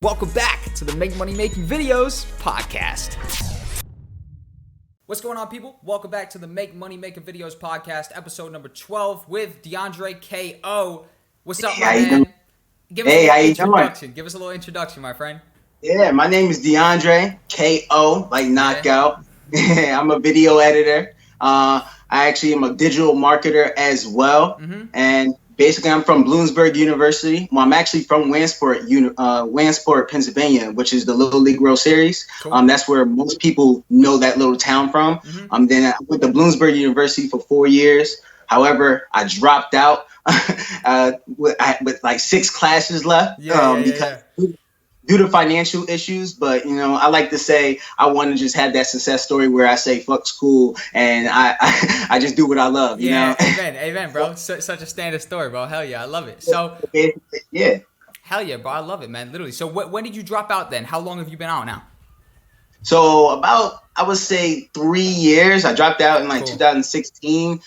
Welcome back to the Make Money Making Videos podcast. What's going on, people? Welcome back to the Make Money Making Videos podcast, episode number 12 with DeAndre K.O. What's up, my man? Give us a little introduction. Give us a little introduction, my friend. Yeah, my name is DeAndre K.O., like knockout. I'm a video editor. I actually am a digital marketer as well. And basically, I'm from Bloomsburg University. Well, I'm actually from Williamsport, Pennsylvania, which is the Little League World Series. Cool. That's where most people know that little town from. Then I went to Bloomsburg University for 4 years. However, I dropped out with like 6 classes left because due to financial issues. But, you know, I like to say I want to just have that success story where I say fuck school and I just do what I love, you know? Amen, bro. Such a standard story, bro. Hell yeah, I love it. So, yeah. Hell yeah, bro. I love it, man. Literally. So when did you drop out then? How long have you been out now? So about, I would say 3 years. I dropped out in 2016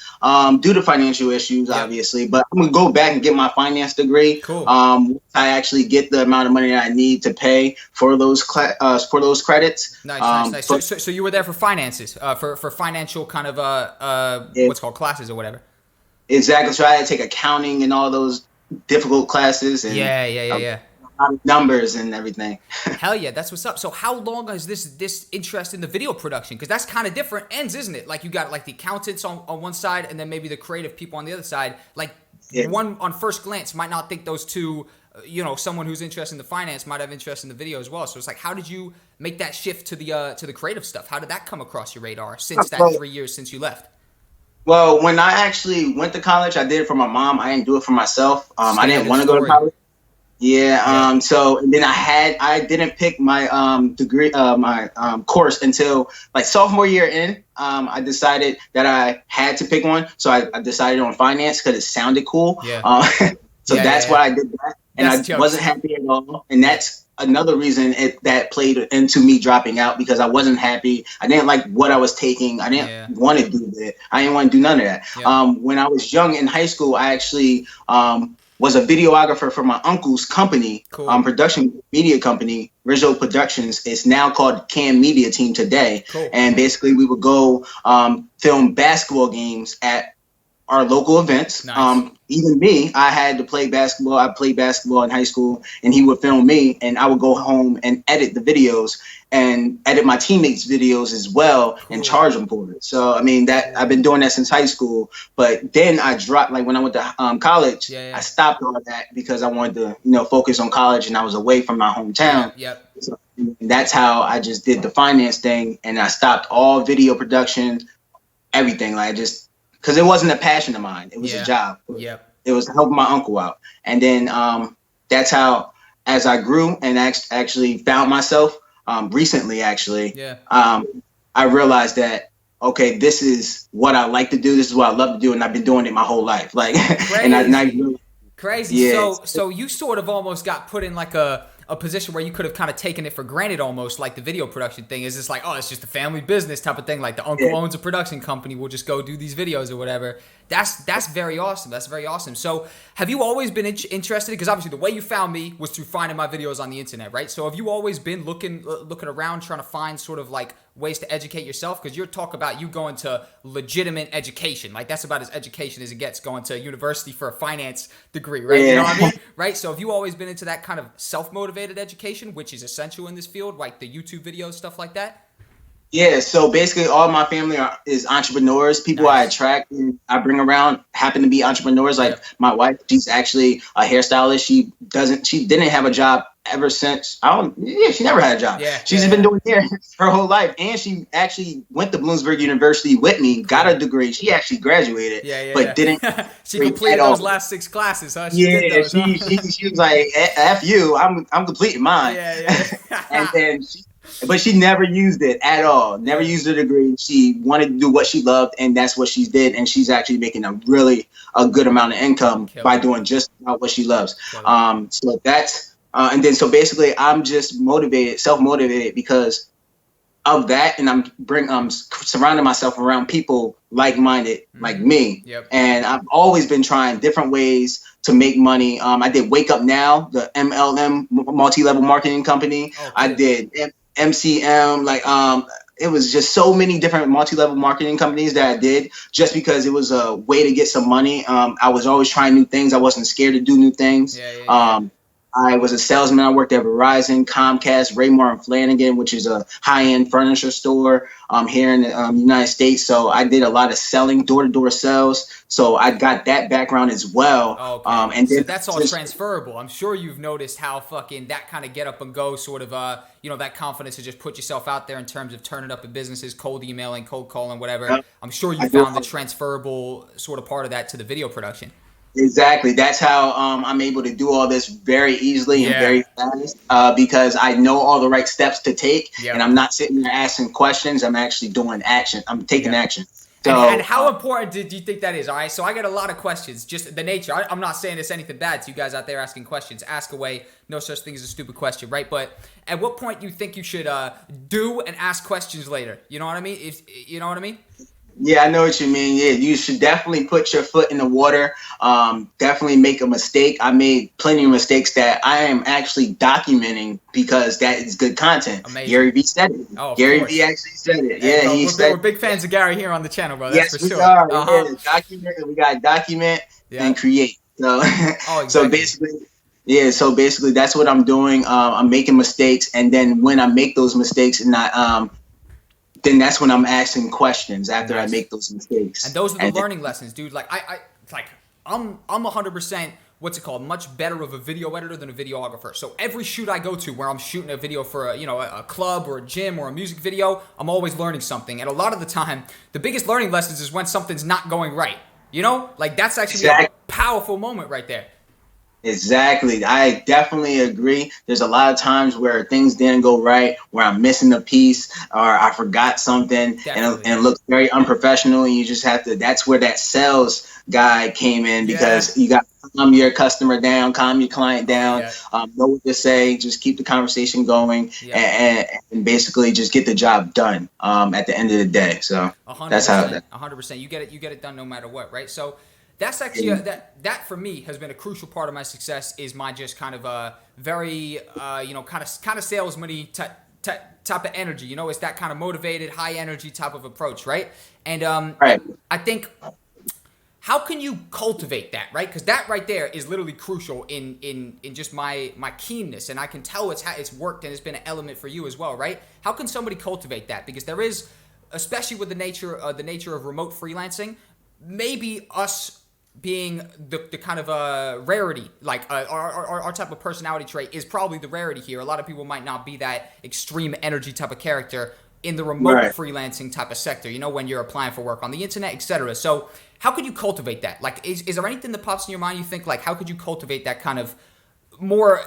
due to financial issues, obviously. But I'm going to go back and get my finance degree. Cool. I actually get the amount of money that I need to pay for those credits. Nice. So you were there for finances, for financial kind of what's called classes or whatever. Exactly. So I had to take accounting and all those difficult classes. And, yeah. Numbers and everything. Hell yeah, that's what's up. So how long has this interest in the video production? Because that's kind of different ends, isn't it? Like you got like the accountants on one side and then maybe the creative people on the other side. Like one on first glance might not think those two, someone who's interested in the finance might have interest in the video as well. So it's like, how did you make that shift to the creative stuff? How did that come across your radar since that 3 years since you left? Well, when I actually went to college, I did it for my mom. I didn't do it for myself. I didn't want to go to college. So and then I didn't pick my degree, my course until like sophomore year in. I decided that I had to pick one, so I decided on finance because it sounded cool. That's why I did that, and I wasn't happy at all. And that's another reason that played into me dropping out, because I wasn't happy. I didn't like what I was taking. I didn't want to do that. I didn't want to do none of that. When I was young in high school, I actually was a videographer for my uncle's company, production media company, Rizzo Productions. It's now called Cam Media Team today. And basically we would go film basketball games at our local events. Even me, I had to play basketball. I played basketball in high school, and he would film me, and I would go home and edit the videos and edit my teammates' videos as well and charge them for it. So, I mean, that I've been doing that since high school. But then I dropped, like when I went to college, I stopped all that because I wanted to, focus on college, and I was away from my hometown. So that's how I just did the finance thing, and I stopped all video production, everything. Like because it wasn't a passion of mine. It was a job. It was helping my uncle out. And then that's how, as I grew and actually found myself recently, I realized that, okay, this is what I like to do. This is what I love to do. And I've been doing it my whole life. Like, Crazy. Yeah. So you sort of almost got put in like a position where you could have kind of taken it for granted, almost like the video production thing is just like, oh, it's just a family business type of thing. Like the uncle owns a production company. We'll just go do these videos or whatever. That's very awesome. That's very awesome. So have you always been interested? Because obviously the way you found me was through finding my videos on the internet, right? So have you always been looking around trying to find sort of like ways to educate yourself? Because you're talking about you going to legitimate education. Like that's about as education as it gets, going to university for a finance degree, right? You know what I mean? Right? So have you always been into that kind of self-motivated education, which is essential in this field, like the YouTube videos, stuff like that? Yeah, so basically all my family is entrepreneurs. People I attract and I bring around happen to be entrepreneurs. Like my wife, she's actually a hairstylist. She didn't have a job ever since. She never had a job. She's been doing hair her whole life. And she actually went to Bloomsburg University with me, got a degree. She actually graduated, but didn't. She completed those last 6 classes, huh? She was like, F you, I'm completing mine. And then but she never used it at all. Never used her degree. She wanted to do what she loved, and that's what she did. And she's actually making a good amount of income by doing just about what she loves. So that's and then so basically I'm just self-motivated because of that, and I'm surrounding myself around people like-minded like me. Yep. And I've always been trying different ways to make money. I did Wake Up Now, the MLM, multi-level marketing company. Oh, cool. I did MCM, it was just so many different multi-level marketing companies that I did just because it was a way to get some money. I was always trying new things. I wasn't scared to do new things. Yeah. I was a salesman. I worked at Verizon, Comcast, Raymore and Flanagan, which is a high-end furniture store here in the United States. So I did a lot of selling, door-to-door sales. So I got that background as well. Okay. And so that's all transferable. I'm sure you've noticed how fucking that kind of get up and go sort of, that confidence to just put yourself out there in terms of turning up in businesses, cold emailing, cold calling, whatever. Yep. I'm sure you found the transferable sort of part of that to the video production. Exactly. That's how I'm able to do all this very easily and very fast because I know all the right steps to take, and I'm not sitting there asking questions. I'm actually doing action. I'm taking action. So, and how important do you think that is? All right. So I got a lot of questions. Just the nature. I'm not saying it's anything bad to you guys out there asking questions. Ask away. No such thing as a stupid question, right? But at what point you think you should do and ask questions later? You know what I mean? You know what I mean? Yeah, I know what you mean. Yeah, you should definitely put your foot in the water. Definitely make a mistake. I made plenty of mistakes that I am actually documenting because that is good content. Amazing. Gary Vee said it. Oh, Gary Vee actually said it. Yeah, we're big fans of Gary here on the channel, bro. That's for sure. We are. We got to document and create. So, exactly. So basically, that's what I'm doing. I'm making mistakes, and then when I make those mistakes, and then that's when I'm asking questions after I make those mistakes. And those are the learning lessons, dude. Like I'm 100%, what's it called, much better of a video editor than a videographer. So every shoot I go to where I'm shooting a video for a club or a gym or a music video, I'm always learning something. And a lot of the time, the biggest learning lessons is when something's not going right. Like that's actually a powerful moment right there. Exactly. I definitely agree. There's a lot of times where things didn't go right, where I'm missing a piece or I forgot something and it looks very unprofessional. And you just have to, that's where that sales guy came in because you got to calm your customer down, calm your client down, know what to say, just keep the conversation going and basically just get the job done at the end of the day. So 100%, that's how 100%. You get it done no matter what, right? So that's actually that for me has been a crucial part of my success. Is my just kind of a very kind of salesman-y type of energy. It's that kind of motivated, high energy type of approach, right? And I think how can you cultivate that, right? Because that right there is literally crucial in just my keenness, and I can tell it's worked and it's been an element for you as well, right? How can somebody cultivate that? Because there is, especially with the nature of remote freelancing, maybe us being the kind of rarity, like our type of personality trait is probably the rarity here. A lot of people might not be that extreme energy type of character in the remote freelancing type of sector, when you're applying for work on the internet, etc. So how could you cultivate that? Like, is there anything that pops in your mind you think, like, how could you cultivate that kind of more,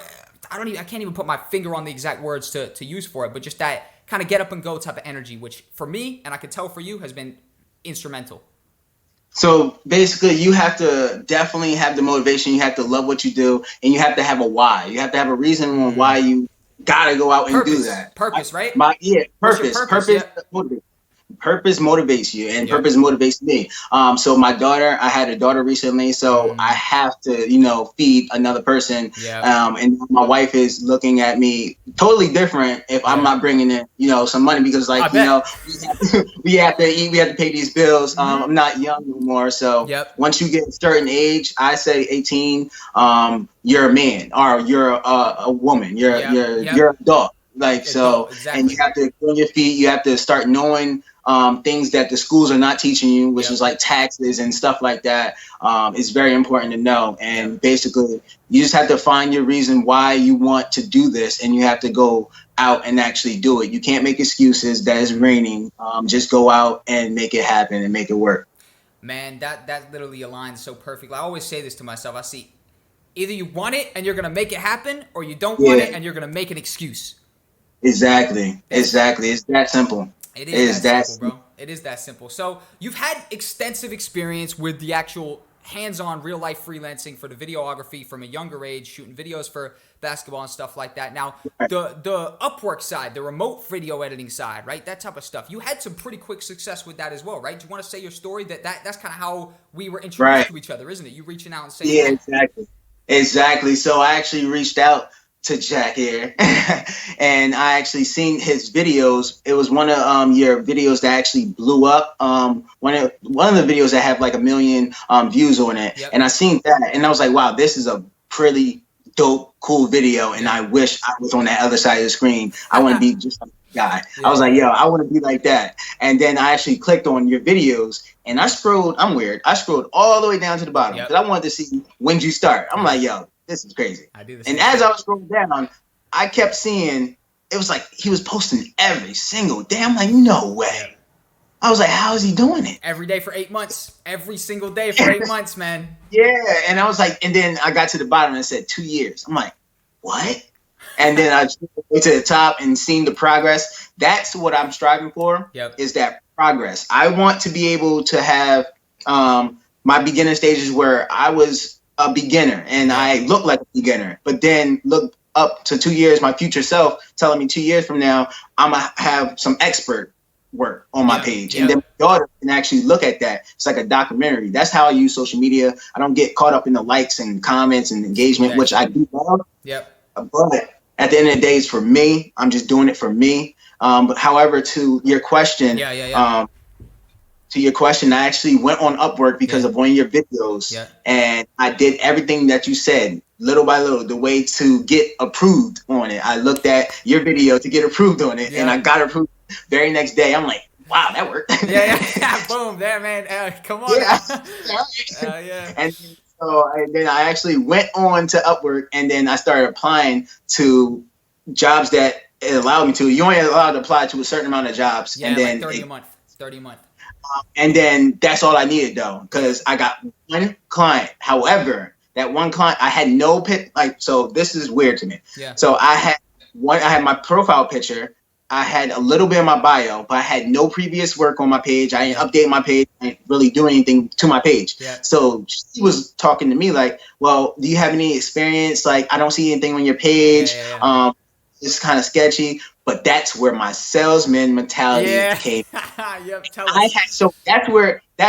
I can't even put my finger on the exact words to use for it, but just that kind of get up and go type of energy, which for me, and I can tell for you, has been instrumental. So basically, you have to definitely have the motivation. You have to love what you do, and you have to have a why. You have to have a reason on why you gotta go out and do that. Purpose, right? Purpose. Purpose motivates you, and purpose motivates me. So my daughter, I had a daughter recently, so I have to, feed another person. And my wife is looking at me totally different if I'm not bringing in, some money because, like, we have to eat, we have to pay these bills. I'm not young anymore, so once you get a certain age, I say 18, you're a man or you're a woman. You're an adult. Like, so, and you have to go on your feet. You have to start knowing things that the schools are not teaching you, which is like taxes and stuff like that. It's very important to know. And basically, you just have to find your reason why you want to do this, and you have to go out and actually do it. You can't make excuses that it's raining. Just go out and make it happen and make it work. Man, that literally aligns so perfectly. I always say this to myself. I see either you want it and you're going to make it happen, or you don't want it and you're going to make an excuse. Exactly. It's that simple. It is that simple, bro. It is that simple. So you've had extensive experience with the actual hands-on real life freelancing for the videography from a younger age, shooting videos for basketball and stuff like that. Now, the Upwork side, the remote video editing side, right? That type of stuff. You had some pretty quick success with that as well, right? Do you want to say your story? That's kind of how we were introduced to each other, isn't it? You reaching out and saying, yeah, exactly. Exactly. So I actually reached out to Jack here and I actually seen his videos. It was one of your videos that actually blew up. One of the videos that have like 1 million views on it. Yep. And I seen that and I was like, wow, this is a pretty dope, cool video. And I wish I was on that other side of the screen. I want to be just like that guy. Yeah. I was like, yo, I want to be like that. And then I actually clicked on your videos and I scrolled. I'm weird. I scrolled all the way down to the bottom because I wanted to see when you start. I'm like, yo, this is crazy. I do this. And as I was scrolling down, I kept seeing it was like he was posting every single day. I'm like, no way. Yeah. I was like, how is he doing it? Every day for 8 months. Every single day for 8 months, man. Yeah. And I was like, and then I got to the bottom and it said 2 years. I'm like, what? And then I went to the top and seen the progress. That's what I'm striving for. Yep. Is that progress. I want to be able to have my beginning stages where I was a beginner and I look like a beginner, but then look up to 2 years, my future self telling me 2 years from now, I'm going to have some expert work on my page. And then my daughter can actually look at that. It's like a documentary. That's how I use social media. I don't get caught up in the likes and comments and engagement, which I do love. But at the end of the day, it's for me. I'm just doing it for me. But however, to your question, I actually went on Upwork because of one of your videos and I did everything that you said, little by little, the way to get approved on it. I looked at your video to get approved on it and I got approved very next day. I'm like, wow, that worked. Boom, there, man. Come on. And then I actually went on to Upwork and then I started applying to jobs that it allowed me to. You only allowed to apply to a certain amount of jobs. Yeah, and then like 30 a month. 30 a month. And then that's all I needed though, because I got one client. However, that one client, I had no so this is weird to me. Yeah. So I had my profile picture. I had a little bit of my bio, but I had no previous work on my page. I didn't update my page. I didn't really do anything to my page. Yeah. So she was talking to me like, well, do you have any experience? Like, I don't see anything on your page. It's kind of sketchy. But that's where my salesman mentality came. That's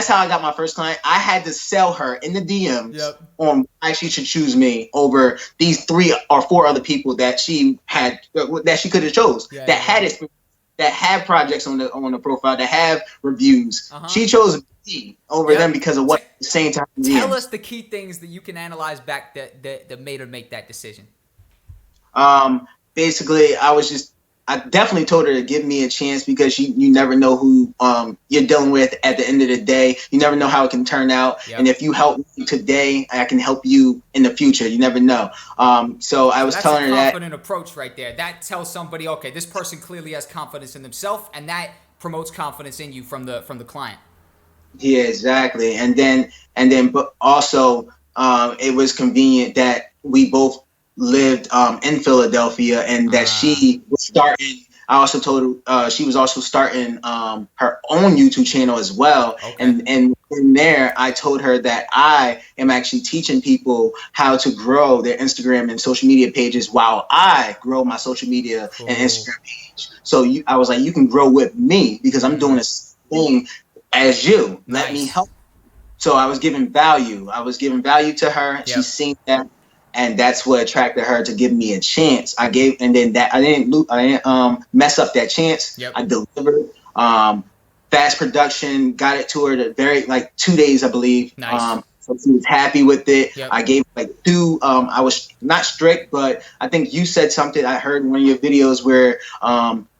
how I got my first client. I had to sell her in the DMs on why she should choose me over these 3 or 4 other people that she could have chose that had experience, that had projects on the profile, that have reviews. She chose me over them because of what at the same time. Tell us the key things that you can analyze back that made her make that decision. Basically, I definitely told her to give me a chance because you never know who you're dealing with at the end of the day. You never know how it can turn out. And if you help me today, I can help you in the future. You never know. So I was telling her that. That's a confident approach right there. That tells somebody, okay, this person clearly has confidence in themselves, and that promotes confidence in you from the client. Yeah, exactly. And then, but also it was convenient that we both lived in Philadelphia and that she was starting. I also told her she was also starting her own YouTube channel as well. And in there, I told her that I am actually teaching people how to grow their Instagram and social media pages while I grow my social media and Instagram page. So I was like, you can grow with me because I'm doing this thing as you. Let me help. So I was giving value. To her. She's seen that. And that's what attracted her to give me a chance. I didn't mess up that chance. I delivered. Fast production, got it to her the 2 days, I believe. Nice. So she was happy with it. I gave 2. I was not strict, but I think you said something I heard in one of your videos where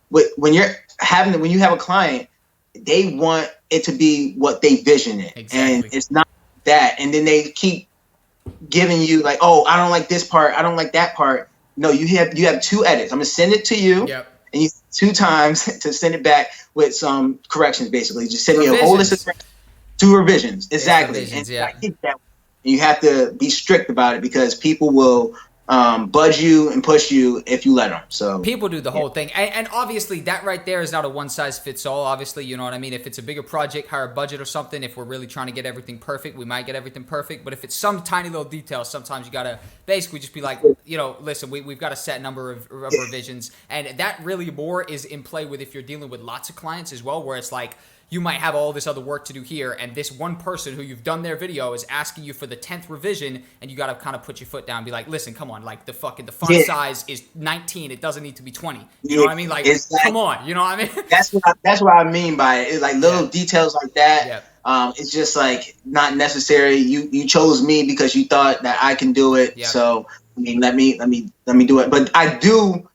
when you have a client, they want it to be what they vision it, and it's not that. And then they keep giving you like, oh, I don't like this part, I don't like that part. No, you have 2 edits. I'm gonna send it to you, and you 2 times to send it back with some corrections. Basically, just send me a whole list of 2 revisions. Exactly. And you have to be strict about it because people will budge you and push you if you let them. So people do the whole thing, and obviously that right there is not a one size fits all. Obviously, you know what I mean. If it's a bigger project, higher budget or something, if we're really trying to get everything perfect, we might get everything perfect. But if it's some tiny little detail, sometimes you gotta basically just be like, you know, listen, we've got a set number of revisions, and that really more is in play with if you're dealing with lots of clients as well, where it's like, you might have all this other work to do here, and this one person who you've done their video is asking you for the 10th revision, and you got to kind of put your foot down and be like, listen, come on, like the font size is 19, it doesn't need to be 20. You know what I mean? Like, come on, you know what I mean? That's what I mean by it. It's like little details like that. It's just like not necessary. You chose me because you thought that I can do it. So I mean, let me do it. But I do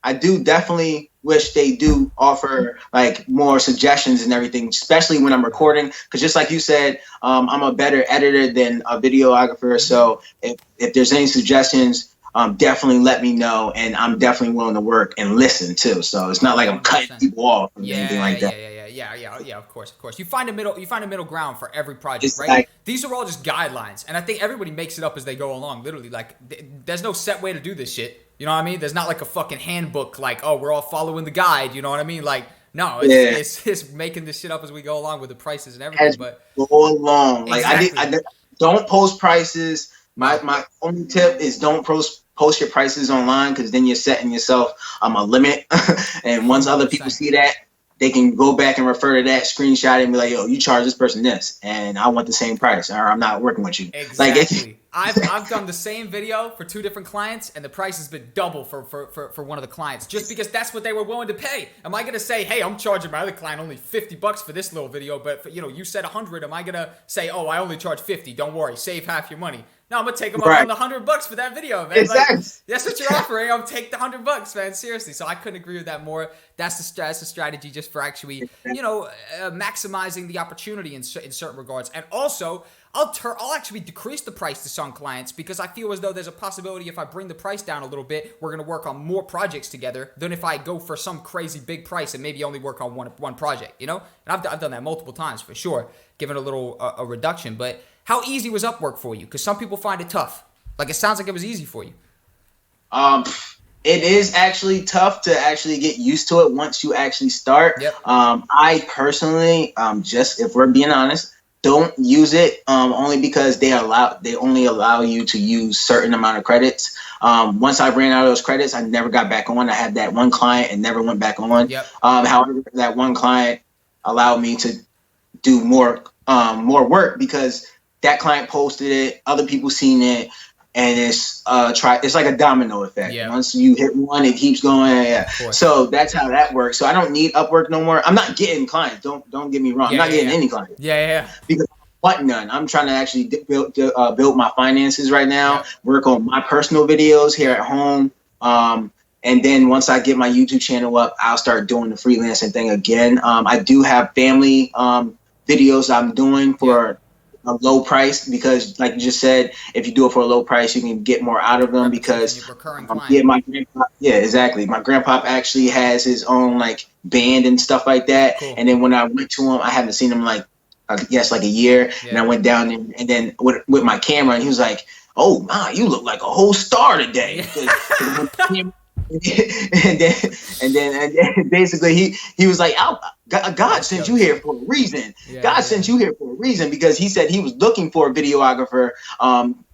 definitely wish they do offer like more suggestions and everything, especially when I'm recording. Because just like you said, I'm a better editor than a videographer. So if there's any suggestions, definitely let me know, and I'm definitely willing to work and listen too. So it's not like I'm cutting people off or anything like that. Yeah. Of course. You find a middle ground for every project, right? These are all just guidelines, and I think everybody makes it up as they go along. Literally, like there's no set way to do this shit. You know what I mean? There's not like a fucking handbook, like, oh, we're all following the guide. You know what I mean? Like, no, it's making this shit up as we go along with the prices and everything. But go along, like I don't post prices. My only tip is don't post your prices online, because then you're setting yourself a limit. And once other people see that, they can go back and refer to that, screenshot it, and be like, yo, you charge this person this, and I want the same price, or I'm not working with you. Exactly. I've done the same video for 2 different clients, and the price has been double for one of the clients, just because that's what they were willing to pay. Am I going to say, hey, I'm charging my other client only $50 for this little video, but for, you said 100, am I going to say, oh, I only charge 50, don't worry, save half your money? No, I'm gonna take them up on the $100 for that video, man. Exactly. Like, that's what you're offering. I'll take the $100, man. Seriously. So I couldn't agree with that more. That's the strategy, just for actually, maximizing the opportunity in certain regards. And also, I'll actually decrease the price to some clients, because I feel as though there's a possibility if I bring the price down a little bit, we're gonna work on more projects together than if I go for some crazy big price and maybe only work on one project. And I've done that multiple times for sure, given a little a reduction, but. How easy was Upwork for you? Because some people find it tough. Like, it sounds like it was easy for you. It is actually tough to actually get used to it once you actually start. Yep. I personally, just if we're being honest, don't use it only because they only allow you to use certain amount of credits. Once I ran out of those credits, I never got back on. I had that one client and never went back on. Yep. However, that one client allowed me to do more work, because that client posted it, other people seen it, and it's like a domino effect. Yeah. Once you hit one, it keeps going. Yeah. So that's how that works. So I don't need Upwork no more. I'm not getting clients. Don't get me wrong. I'm not getting any clients. Yeah. Because I want none. I'm trying to actually build my finances right now. Work on my personal videos here at home. And then once I get my YouTube channel up, I'll start doing the freelancing thing again. I do have family videos I'm doing for a low price, because like you just said, if you do it for a low price, you can get more out of them, because exactly. My grandpa actually has his own like band and stuff like that. Cool. And then when I went to him, I haven't seen him like a year. And I went down there, and then with my camera, and he was like, oh my, you look like a whole star today. and then basically he was like, God sent you here for a reason. God sent you here for a reason, because he said he was looking for a videographer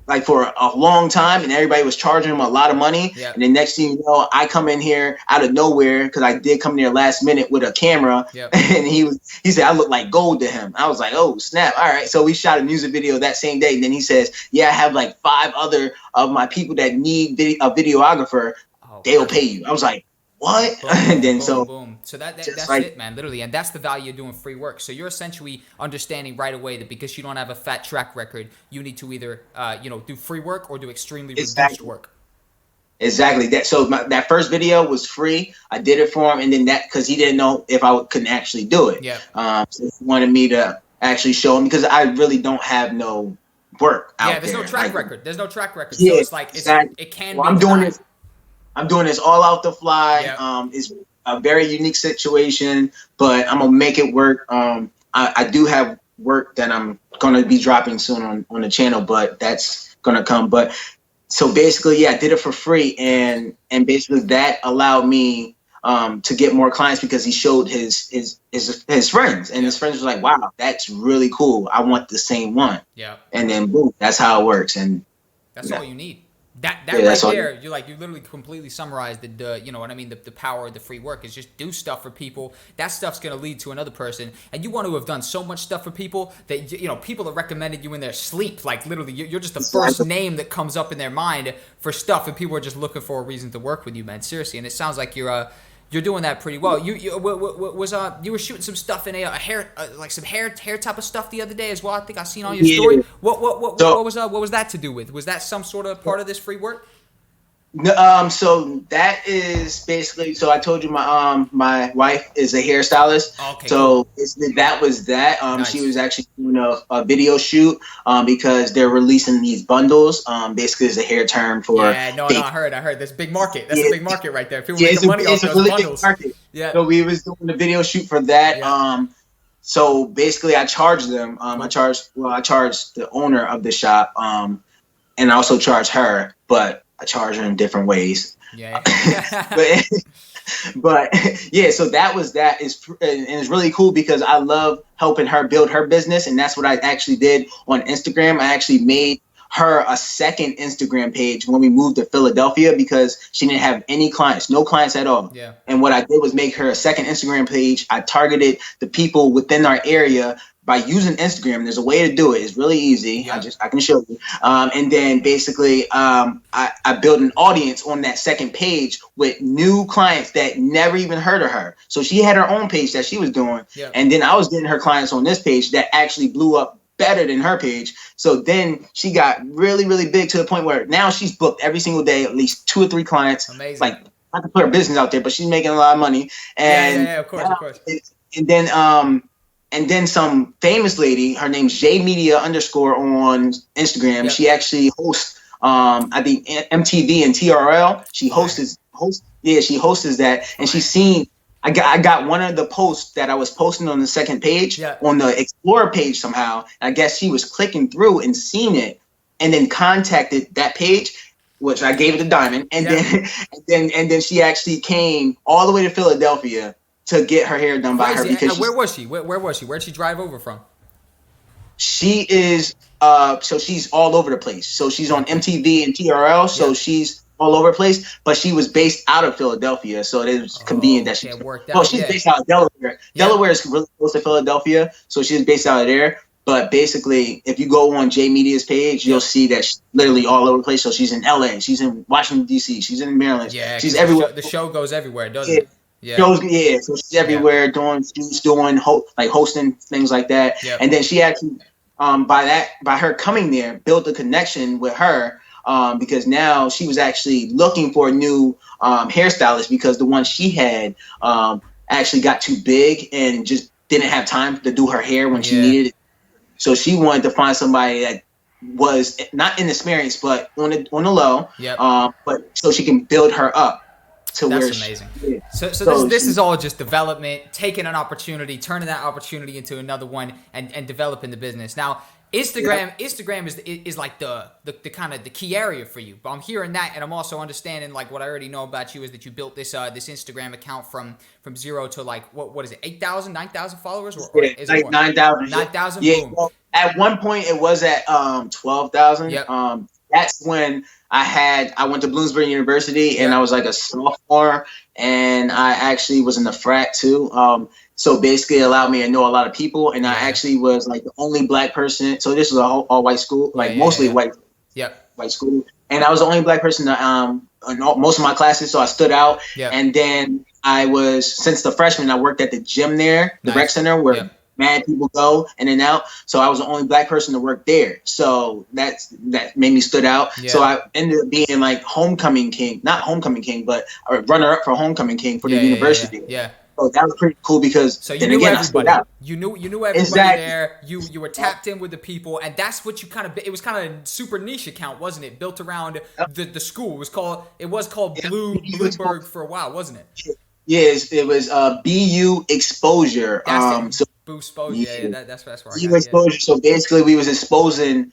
like for a long time, and everybody was charging him a lot of money. And then next thing you know, I come in here out of nowhere, because I did come in there last minute with a camera, and he said I look like gold to him. I was like, oh snap, all right. So we shot a music video that same day, and then he says, yeah, I have like 5 other of my people that need a videographer. They'll pay you. I was like, what? And then boom. So that's like, it, man, literally. And that's the value of doing free work. So you're essentially understanding right away that because you don't have a fat track record, you need to either do free work or do extremely reduced work. Exactly. That first video was free. I did it for him, and then because he didn't know if I couldn't actually do it. So he wanted me to actually show him, because I really don't have no work out there. There's no track record. There's no track record. Yeah, so it's like it can. Well, I'm doing this all out the fly. It's a very unique situation, but I'm gonna make it work. I do have work that I'm gonna be dropping soon on the channel, but that's gonna come. But so basically, yeah, I did it for free, and basically that allowed me to get more clients because he showed his friends, and his friends were like, "Wow, that's really cool. I want the same one." Yeah. And then boom, that's how it works, and that's all you need. That right there, you literally completely summarized the you know what I mean, the power of the free work is just do stuff for people. That stuff's gonna lead to another person, and you want to have done so much stuff for people that people have recommended you in their sleep. Like literally, you're just the first name that comes up in their mind for stuff, and people are just looking for a reason to work with you, man. Seriously, and it sounds like you're doing that pretty well. You were shooting some stuff in a hair like some hair type of stuff the other day as well. I think I seen on your story. What was that to do with? Was that some sort of part of this free work? So that is basically. So I told you my wife is a hairstylist. Okay. So cool. That was that. Nice. She was actually doing a video shoot because they're releasing these bundles. Basically, it's a hair term for. Yeah, no, I heard. That's big market. That's a big market right there. People making money off those really bundles. Big market. Yeah. So we was doing a video shoot for that. Yeah. So basically, I charged them. I charged the owner of the shop. And I also charge her, but I charge her in different ways. Yeah. but yeah, so that was that. And it's really cool because I love helping her build her business, and that's what I actually did on Instagram. I actually made her a second Instagram page when we moved to Philadelphia because she didn't have any clients, no clients at all. Yeah. And what I did was make her a second Instagram page. I targeted the people within our area by using Instagram. There's a way to do it. It's really easy. Yeah. I can show you. And then basically I built an audience on that second page with new clients that never even heard of her. So she had her own page that she was doing. Yeah. And then I was getting her clients on this page that actually blew up better than her page. So then she got really, really big to the point where now she's booked every single day, at least 2 or 3 clients. Amazing. Like, not to put her business out there, but she's making a lot of money. And yeah, of course. And then some famous lady, her name's JMedia_ on Instagram. Yep. She actually hosts, I think MTV and TRL. She hosts that, and she's seen. I got one of the posts that I was posting on the second page on the Explorer page somehow. I guess she was clicking through and seen it, and then contacted that page, which I gave it a diamond, and then she actually came all the way to Philadelphia to get her hair done by her. Because where was she? Where was she? Where'd she drive over from? She is so she's all over the place. So she's on MTV and TRL. So she's all over the place. But she was based out of Philadelphia, so it was convenient that she worked out. Well, she's based out of Delaware. Yeah. Delaware is really close to Philadelphia, so she's based out of there. But basically, if you go on JMedia's page, you'll see that she's literally all over the place. So she's in LA, she's in Washington D.C., she's in Maryland. Yeah, she's everywhere. The show goes everywhere, doesn't it? Yeah. So she's everywhere doing hosting things like that. Yep. And then she actually, by her coming there, built a connection with her because now she was actually looking for a new hairstylist because the one she had actually got too big and just didn't have time to do her hair when she needed it. So she wanted to find somebody that was not inexperienced, but on the low. Yep. But so she can build her up. That's amazing. So this is all just development, taking an opportunity, turning that opportunity into another one, and developing the business. Now, Instagram is like the kind of the key area for you. But I'm hearing that, and I'm also understanding like what I already know about you is that you built this Instagram account from 0 to like what is it, 8,000, 9,000 followers, or is like it 9,000? 9,000. Yeah. Boom. Well, at one point it was at 12,000. Yep. That's when I went to Bloomsburg University and I was like a sophomore, and I actually was in the frat too. So basically it allowed me to know a lot of people, and I actually was like the only black person. So this was all white school, mostly white school. And I was the only black person in most of my classes, so I stood out. Yep. And then since the freshman, I worked at the gym there, the rec center where mad people go in and out. So I was the only black person to work there. So that made me stood out. Yeah. So I ended up being like homecoming king, not homecoming king, but a runner up for homecoming king for the university. Yeah. So that was pretty cool because you knew everybody. You knew everybody there. You were tapped in with the people, and that's what you kind of. It was kind of a super niche account, wasn't it? Built around the school. It was called Bloomberg for a while, wasn't it? Yes, it was BU Exposure. Boost exposure. That's where I got exposure. So basically, we was exposing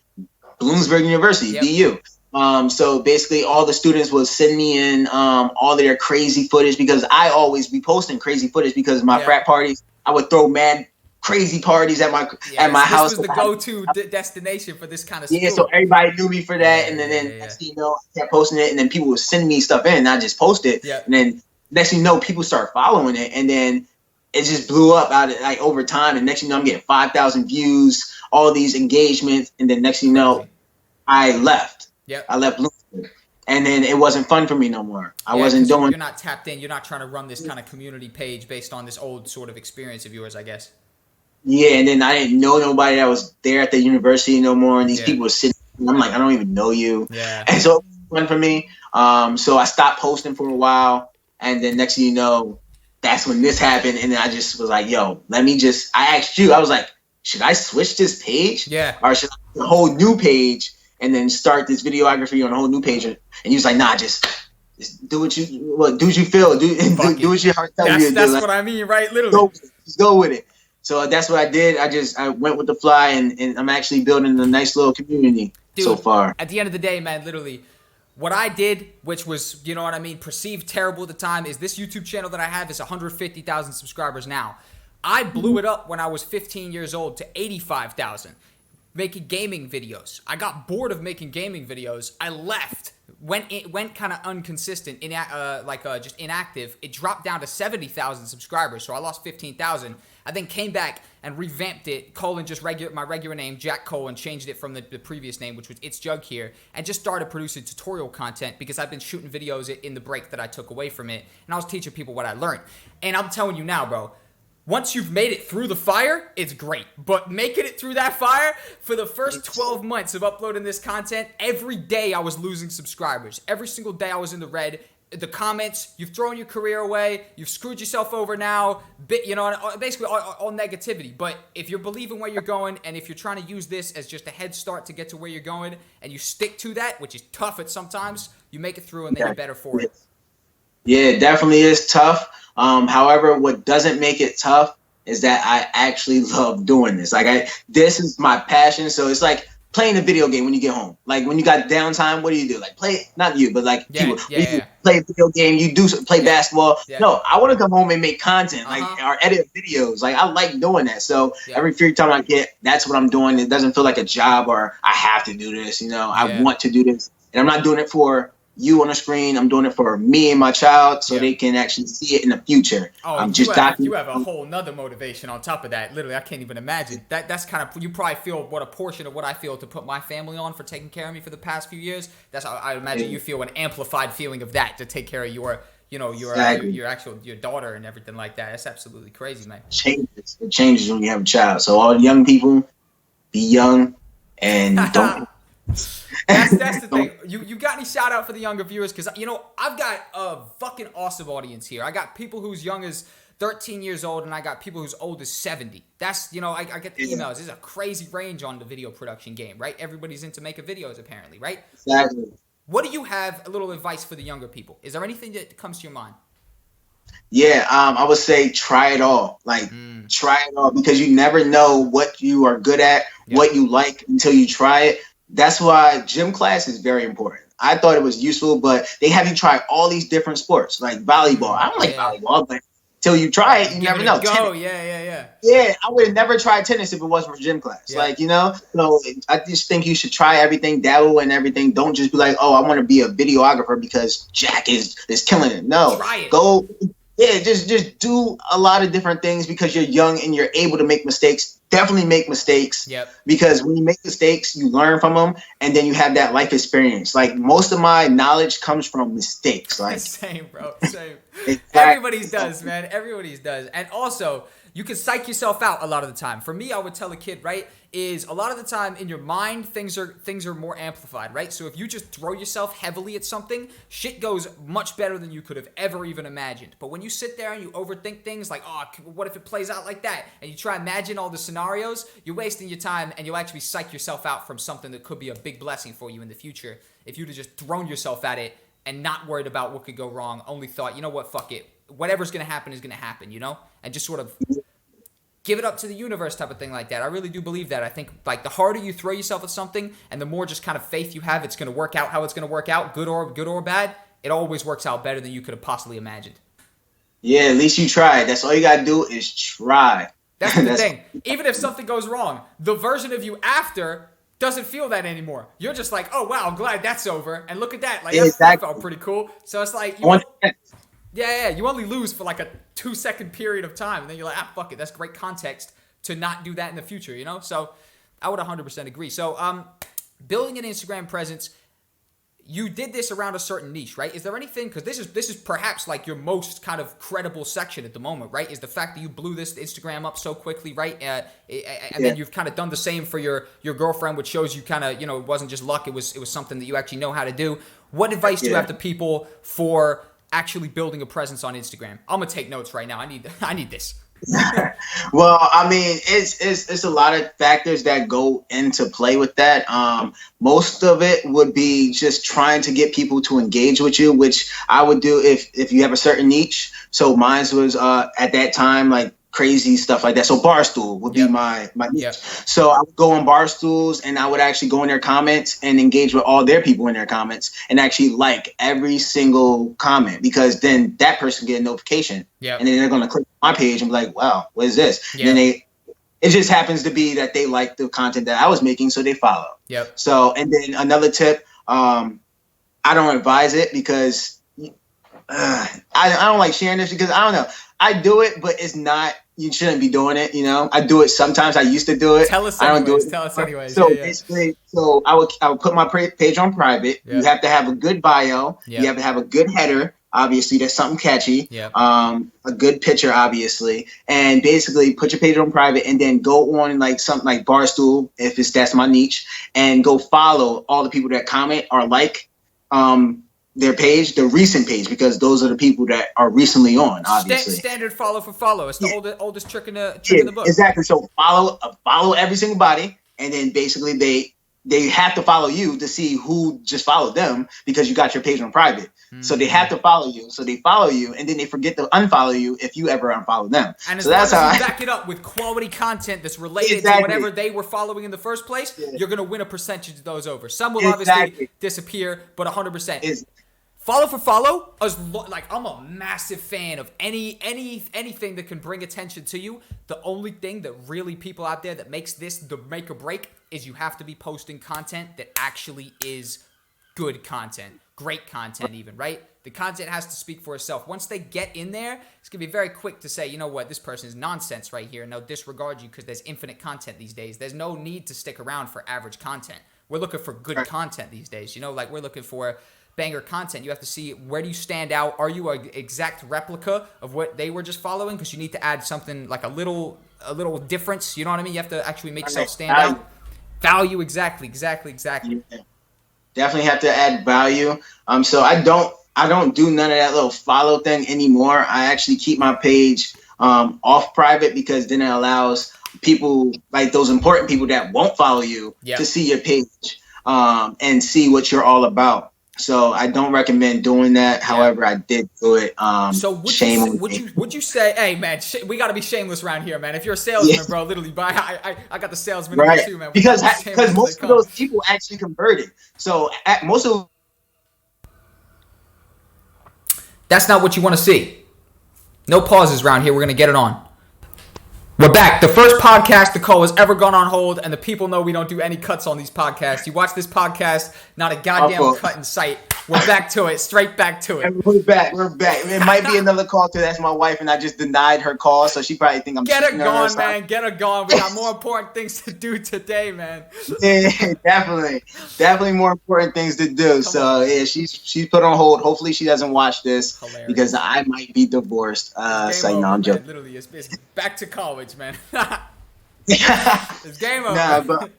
Bloomsburg University, BU. So basically all the students would send me in all their crazy footage because I always be posting crazy footage because my frat parties, I would throw mad crazy parties at my house. This was the go-to destination for this kind of school. Yeah, so everybody knew me for that, and then next thing you know, I kept posting it, and then people would send me stuff in, and I just post it, and then next thing you know, people start following it, and then it just blew up out of like over time, and next thing you know, I'm getting 5,000 views, all these engagements, and then next thing you know, I left. I left Bloomsburg. And then it wasn't fun for me no more. I wasn't doing. You're not tapped in. You're not trying to run this kind of community page based on this old sort of experience of yours, I guess. Yeah, and then I didn't know nobody that was there at the university no more, and these people were sitting. I'm like, I don't even know you. Yeah. And so it was fun for me. So I stopped posting for a while, and then next thing you know, that's when this happened, and then I just was like, yo, let me just. I asked you. I was like, should I switch this page? Yeah. Or should I make a whole new page and then start this videography on a whole new page? And he was like, nah, just do what you feel. Do what your heart tells you to do. That's what I mean, right? Literally. Just go with it. So that's what I did. I went with the fly, and I'm actually building a nice little community so far. At the end of the day, man, literally, what I did, which was, you know what I mean, perceived terrible at the time, is this YouTube channel that I have is 150,000 subscribers now. I blew it up when I was 15 years old to 85,000. Making gaming videos. I got bored of making gaming videos. I left. Went kind of inconsistent, just inactive. It dropped down to 70,000 subscribers, so I lost 15,000. I then came back and revamped it, Colin, just my regular name, Jack Colin, changed it from the previous name, which was It's Jug here, and just started producing tutorial content because I've been shooting videos in the break that I took away from it, and I was teaching people what I learned. And I'm telling you now, bro, once you've made it through the fire, it's great. But making it through that fire, for the first 12 months of uploading this content, every day I was losing subscribers. Every single day I was in the red. The comments, you've thrown your career away, you've screwed yourself over now, basically all negativity. But if you're believing where you're going, and if you're trying to use this as just a head start to get to where you're going, and you stick to that, which is tough at sometimes, you make it through and then you're better for it. Yeah, it definitely is tough. However, what doesn't make it tough is that I actually love doing this. This is my passion. So it's like playing a video game when you get home. Like when you got downtime, what do? Like play, not you, but like people. Play a video game, you play basketball. Yeah. No, I want to come home and make content, or edit videos. Like I like doing that. So every free time I get, that's what I'm doing. It doesn't feel like a job or I have to do this. I want to do this, and I'm not doing it for you on the screen. I'm doing it for me and my child so they can actually see it in the future. Oh, you have a whole nother motivation on top of that. Literally, I can't even imagine. That's kind of, you probably feel what a portion of what I feel to put my family on for taking care of me for the past few years. That's how I imagine you feel, an amplified feeling of that to take care of your daughter and everything like that. That's absolutely crazy, man. It changes when you have a child. So all young people, be young and don't. That's the thing. You got any shout out for the younger viewers? Because I've got a fucking awesome audience here. I got people who's young as 13 years old, and I got people who's old as 70. That's I get the emails. There's a crazy range on the video production game, right? Everybody's into making videos apparently, right? Exactly. What do you have a little advice for the younger people? Is there anything that comes to your mind? Yeah, I would say try it all. Try it all, because you never know what you are good at, what you like until you try it. That's why gym class is very important. I thought it was useful, but they have you try all these different sports, like volleyball. I don't like volleyball, but until you try it, you never know. Go, yeah. Yeah, I would have never tried tennis if it wasn't for gym class. Yeah. So I just think you should try everything, dabble in everything. Don't just be like, oh, I want to be a videographer because Jack is killing it. No, try it. Go. Yeah, just do a lot of different things because you're young and you're able to make mistakes. Definitely make mistakes. Yep. Because when you make mistakes, you learn from them, and then you have that life experience. Like most of my knowledge comes from mistakes. Like same, bro. Same. Everybody's does, man. Everybody's does. And also, you can psych yourself out a lot of the time. For me, I would tell a kid, right, is a lot of the time in your mind, things are more amplified, right? So if you just throw yourself heavily at something, shit goes much better than you could have ever even imagined. But when you sit there and you overthink things like, oh, what if it plays out like that? And you try to imagine all the scenarios, you're wasting your time, and you'll actually psych yourself out from something that could be a big blessing for you in the future if you'd have just thrown yourself at it and not worried about what could go wrong, only thought, you know what, fuck it. Whatever's going to happen is going to happen, and just sort of give it up to the universe type of thing like that. I really do believe that. I think like the harder you throw yourself at something and the more just kind of faith you have it's going to work out how it's going to work out, good or bad, it always works out better than you could have possibly imagined. Yeah, at least you tried. That's all you got to do is try. That's the thing. Even if something goes wrong, the version of you after doesn't feel that anymore. You're just like, oh, wow, I'm glad that's over. And look at that. Like, that felt pretty cool. So it's like, you only lose for like a 2-second period of time. And then you're like, fuck it. That's great context to not do that in the future, you know? So I would 100% agree. So building an Instagram presence, you did this around a certain niche, right? Is there anything, because this is perhaps like your most kind of credible section at the moment, right? Is the fact that you blew this Instagram up so quickly, right? And then you've kind of done the same for your girlfriend, which shows you kind of, you know, it wasn't just luck, it was something that you actually know how to do. What advice do you have to people for actually building a presence on Instagram? I'm gonna take notes right now. I need this. Well, I mean, it's a lot of factors that go into play with that. Most of it would be just trying to get people to engage with you, which I would do if you have a certain niche. So mine was at that time like crazy stuff like that. So Barstool would be my niche. Yep. So I would go on Barstools and I would actually go in their comments and engage with all their people in their comments and actually like every single comment, because then that person get a notification and then they're going to click my page and be like, wow, what is this? Yep. And then it just happens to be that they like the content that I was making, so they follow. Yep. So, and then another tip, I don't advise it because I don't like sharing this because I don't know. I do it, but it's not, you shouldn't be doing it, you know. I do it sometimes. I used to do it. Tell us anyways. Tell us anyways. So basically, so I would put my page on private. Yep. You have to have a good bio. Yep. You have to have a good header. Obviously, that's something catchy. Yep. A good picture, obviously, and basically put your page on private, and then go on like something like Barstool, if that's my niche, and go follow all the people that comment or like their page, the recent page, because those are the people that are recently on, obviously. Standard follow for follow. It's the oldest trick in the book. Exactly. So follow every single body, and then basically they have to follow you to see who just followed them, because you got your page on private. So they have to follow you. So they follow you, and then they forget to unfollow you if you ever unfollow them. And as long as you back it up with quality content that's related to whatever they were following in the first place, you're going to win a percentage of those over. Some will obviously disappear, but 100%. Follow for follow, like I'm a massive fan of anything that can bring attention to you. The only thing that really people out there that makes this the make or break is you have to be posting content that actually is good content, great content even, right? The content has to speak for itself. Once they get in there, it's going to be very quick to say, you know what, this person is nonsense right here, and they'll disregard you because there's infinite content these days. There's no need to stick around for average content. We're looking for good content these days, you know, like we're looking for banger content. You have to see, where do you stand out? Are you an exact replica of what they were just following? Because you need to add something like a little difference. You know what I mean? You have to actually make yourself stand out. Value, exactly. Yeah. Definitely have to add value. So I don't do none of that little follow thing anymore. I actually keep my page off private, because then it allows people, like those important people that won't follow you, to see your page and see what you're all about. So I don't recommend doing that. However, I did do it. So would you say, hey man, we got to be shameless around here, man. If you're a salesman, bro, literally, I got the salesman too, man. Because most of those people actually converted. So most of that's not what you want to see. No pauses around here. We're gonna get it on. We're back. The first podcast the call has ever gone on hold, and the people know we don't do any cuts on these podcasts. You watch this podcast, not a goddamn cut in sight. We're back to it. Straight back to it. We're back. It might be another call too. That's my wife, and I just denied her call, so she probably think I'm get her gone, man. Get her gone. We got more important things to do today, man. Yeah, definitely more important things to do. Yeah, she's put on hold. Hopefully, she doesn't watch this. Hilarious. Because I might be divorced. So no, I'm joking. Literally, it's back to college, man. It's game over. Nah, but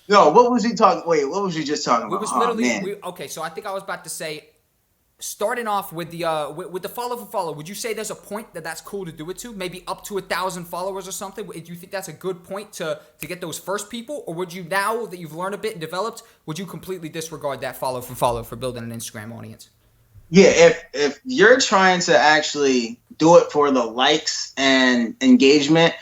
no, what was he talking? Wait, what was you just talking about? We was literally okay. So I think I was about to say, starting off with the follow for follow. Would you say there's a point that's cool to do it to? Maybe up to 1,000 followers or something. Do you think that's a good point to get those first people, or would you, now that you've learned a bit and developed, would you completely disregard that follow for building an Instagram audience? Yeah, if you're trying to actually do it for the likes and engagement,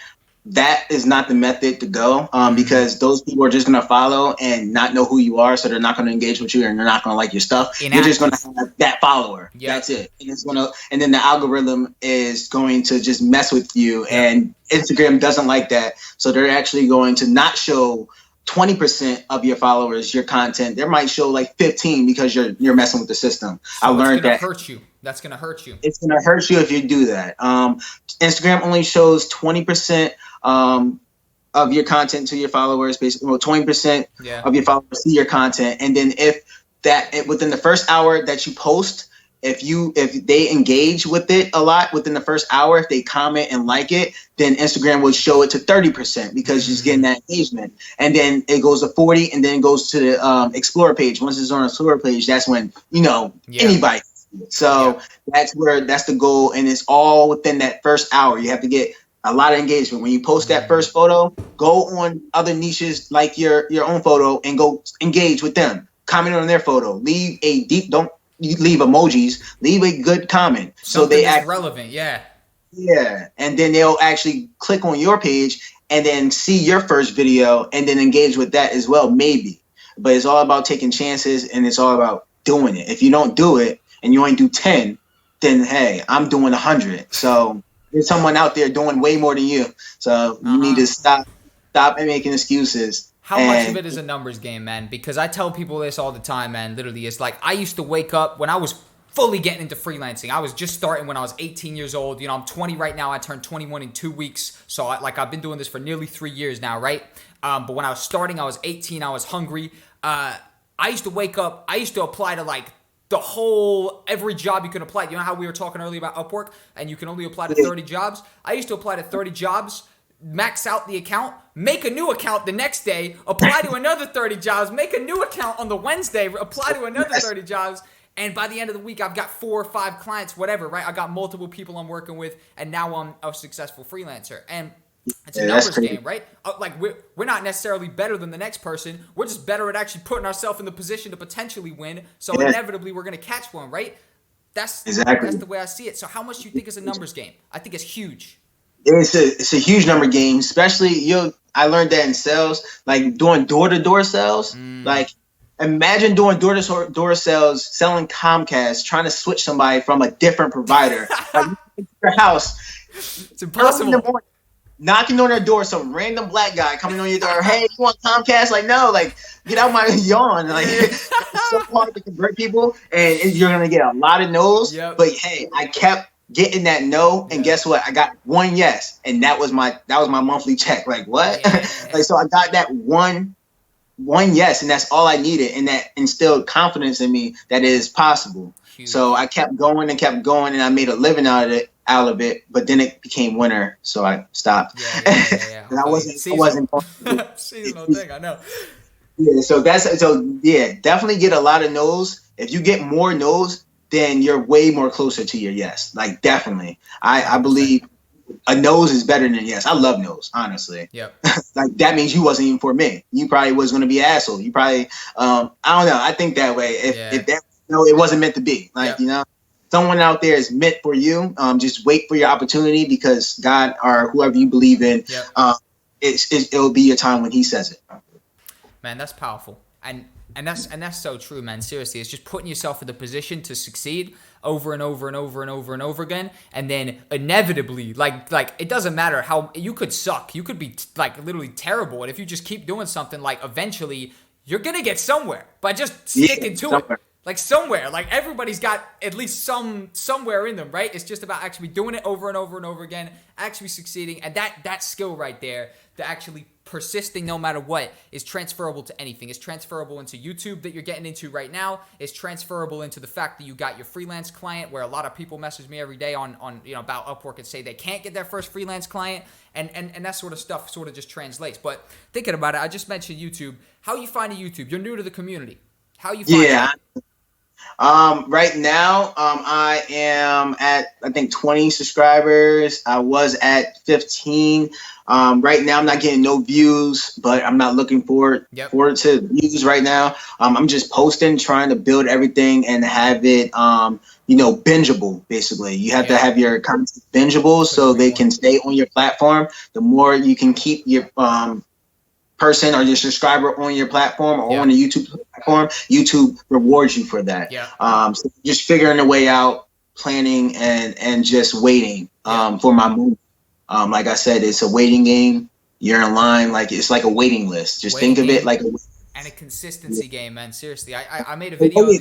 that is not the method to go, because those people are just going to follow and not know who you are, so they're not going to engage with you and they're not going to like your stuff. You're just going to have that follower. Yep. That's it. And it's and then the algorithm is going to just mess with you, and Instagram doesn't like that, so they're actually going to not show 20% of your followers your content. They might show like 15 because you're messing with the system. So I learned that. Hurt you. That's gonna hurt you. It's gonna hurt you if you do that. Instagram only shows 20% of your content to your followers. Basically, 20% of your followers see your content, and then if within the first hour that you post, if they engage with it a lot within the first hour, if they comment and like it, then Instagram will show it to 30% because she's getting that engagement. And then it goes to 40, and then it goes to the Explore page. Once it's on the Explore page, that's when, anybody. So that's the goal. And it's all within that first hour. You have to get a lot of engagement. When you post that first photo, go on other niches like your own photo and go engage with them. Comment on their photo. Leave a deep, don't leave emojis, leave a good comment. Something so they act relevant. Yeah. And then they'll actually click on your page and then see your first video and then engage with that as well, maybe. But it's all about taking chances, and it's all about doing it. If you don't do it and you only do 10, then hey, I'm doing 100. So there's someone out there doing way more than you. So you need to stop making excuses. How much of it is a numbers game, man? Because I tell people this all the time, man. Literally, it's like I used to wake up when I was fully getting into freelancing. I was just starting when I was 18 years old. I'm 20 right now. I turned 21 in 2 weeks. So I've been doing this for nearly 3 years now, right? But when I was starting, I was 18. I was hungry. I used to wake up. I used to apply to like every job you can apply. You know how we were talking earlier about Upwork and you can only apply to 30 jobs? I used to apply to 30 jobs, max out the account, make a new account the next day, apply to another 30 jobs, make a new account on the Wednesday, apply to another 30 jobs. And by the end of the week, I've got 4 or 5 clients, whatever, right? I got multiple people I'm working with, and now I'm a successful freelancer. And it's a numbers game, right? Like we're not necessarily better than the next person. We're just better at actually putting ourselves in the position to potentially win. So inevitably, we're going to catch one, right? That's the way I see it. So how much do you think is a numbers game? I think it's huge. It's a huge number game, especially I learned that in sales, like doing door-to-door sales. Like imagine doing door-to-door sales, selling Comcast, trying to switch somebody from a different provider. Like your house, it's impossible. Knocking on their door, some random black guy coming on your door. Hey, you want Comcast? Like, no, like get out my yawn. Like it's so hard to convert people, and you're gonna get a lot of no's. Yep. But hey, I kept getting that no, and guess what? I got one yes, and that was my monthly check. Like what? Like so, I got that one yes, and that's all I needed, and that instilled confidence in me that it is possible. Huge. So I kept going, and I made a living out of it. But then it became winter, so I stopped. Yeah. And I wasn't seasonal thing. I know. Yeah, so definitely get a lot of no's. If you get more no's, then you're way more closer to your yes. Like definitely, I believe a nose is better than a yes. I love no's, honestly. Yep. Like that means you wasn't even for me. You probably was going to be an asshole. You probably, I don't know. I think that way. If that, it wasn't meant to be. Like someone out there is meant for you. Just wait for your opportunity, because God or whoever you believe in, it'll be your time when He says it. Man, that's powerful. And that's so true, man. Seriously, it's just putting yourself in the position to succeed over and over and over and over and over again, and then inevitably, like it doesn't matter how you could suck, you could be like literally terrible, and if you just keep doing something, like eventually you're gonna get somewhere by just sticking to it. Like somewhere, like everybody's got at least somewhere in them, right? It's just about actually doing it over and over and over again, actually succeeding, and that skill right there, the actually persisting no matter what, is transferable to anything. It's transferable into YouTube that you're getting into right now. It's transferable into the fact that you got your freelance client, where a lot of people message me every day on about Upwork and say they can't get their first freelance client, and that sort of stuff sort of just translates. But thinking about it, I just mentioned YouTube. How are you finding YouTube? You're new to the community. How are you finding it? Right now, I am at, I think, 20 subscribers. I was at 15. Right now, I'm not getting no views, but I'm not looking forward to views right now. I'm just posting, trying to build everything and have it bingeable. Basically, you have to have your content bingeable so they can stay on your platform. The more you can keep your person or your subscriber on your platform or on the YouTube platform, YouTube rewards you for that. So just figuring a way out, planning and just waiting for my move. Like I said, it's a waiting game. You're in line, like it's like a waiting list. Just think of it like a consistency game, man. Seriously, I made a video.